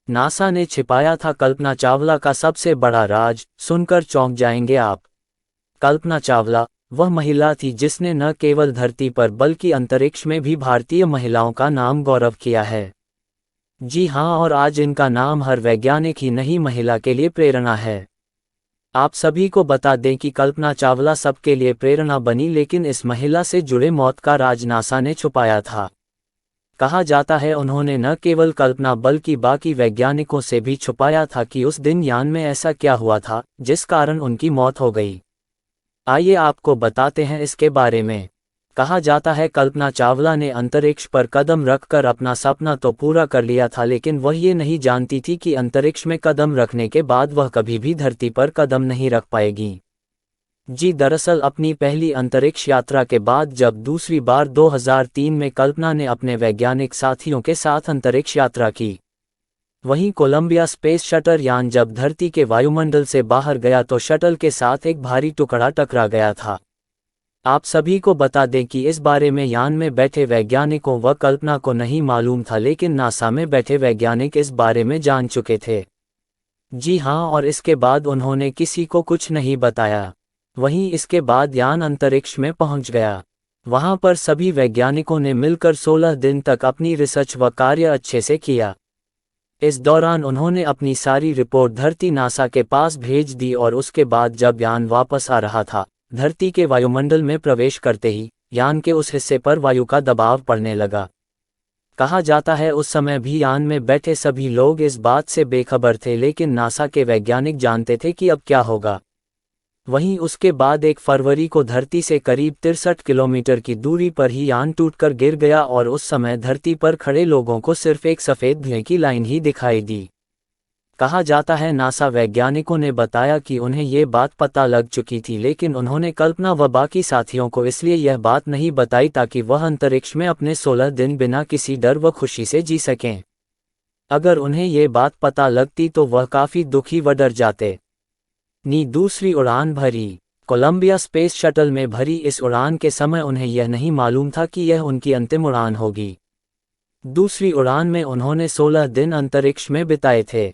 NASA ने छिपाया था कल्पना चावला का सबसे बड़ा राज, सुनकर चौंक जाएंगे आप। कल्पना चावला वह महिला थी जिसने न केवल धरती पर बल्कि अंतरिक्ष में भी भारतीय महिलाओं का नाम गौरव किया है। जी हां, और आज इनका नाम हर वैज्ञानिक ही नहीं महिला के लिए प्रेरणा है। आप सभी को बता दें कि कल्पना चावला सबके लिए प्रेरणा बनी, लेकिन इस महिला से जुड़े मौत का राज नासा ने छुपाया था। कहा जाता है उन्होंने न केवल कल्पना बल्कि बाकी वैज्ञानिकों से भी छुपाया था कि उस दिन यान में ऐसा क्या हुआ था जिस कारण उनकी मौत हो गई। आइए आपको बताते हैं इसके बारे में। कहा जाता है कल्पना चावला ने अंतरिक्ष पर कदम रखकर अपना सपना तो पूरा कर लिया था, लेकिन वह ये नहीं जानती थी कि अंतरिक्ष में कदम रखने के बाद वह कभी भी धरती पर कदम नहीं रख पाएगी। जी दरअसल अपनी पहली अंतरिक्ष यात्रा के बाद जब दूसरी बार 2003 में कल्पना ने अपने वैज्ञानिक साथियों के साथ अंतरिक्ष यात्रा की, वहीं कोलंबिया स्पेस शटल यान जब धरती के वायुमंडल से बाहर गया तो शटल के साथ एक भारी टुकड़ा टकरा गया था। आप सभी को बता दें कि इस बारे में यान में बैठे वैज्ञानिकों व कल्पना को नहीं मालूम था, लेकिन नासा में बैठे वैज्ञानिक इस बारे में जान चुके थे। जी हां, और इसके बाद उन्होंने किसी को कुछ नहीं बताया। वहीं इसके बाद यान अंतरिक्ष में पहुंच गया। वहां पर सभी वैज्ञानिकों ने मिलकर 16 दिन तक अपनी रिसर्च व कार्य अच्छे से किया। इस दौरान उन्होंने अपनी सारी रिपोर्ट धरती नासा के पास भेज दी और उसके बाद जब यान वापस आ रहा था, धरती के वायुमंडल में प्रवेश करते ही यान के उस हिस्से पर वायु का दबाव पड़ने लगा। कहा जाता है उस समय भी यान में बैठे सभी लोग इस बात से बेखबर थे, लेकिन नासा के वैज्ञानिक जानते थे कि अब क्या होगा। वहीं उसके बाद 1 फरवरी को धरती से करीब 63 किलोमीटर की दूरी पर ही यान टूटकर गिर गया और उस समय धरती पर खड़े लोगों को सिर्फ एक सफ़ेद धुएं की लाइन ही दिखाई दी। कहा जाता है नासा वैज्ञानिकों ने बताया कि उन्हें ये बात पता लग चुकी थी, लेकिन उन्होंने कल्पना व बाकी साथियों को इसलिए यह बात नहीं बताई ताकि वह अंतरिक्ष में अपने 16 दिन बिना किसी डर व खुशी से जी सकें। अगर उन्हें ये बात पता लगती तो वह काफ़ी दुखी व डर जाते। दूसरी उड़ान भरी। कोलंबिया स्पेस शटल में भरी इस उड़ान के समय उन्हें यह नहीं मालूम था कि यह उनकी अंतिम उड़ान होगी। दूसरी उड़ान में उन्होंने 16 दिन अंतरिक्ष में बिताए थे।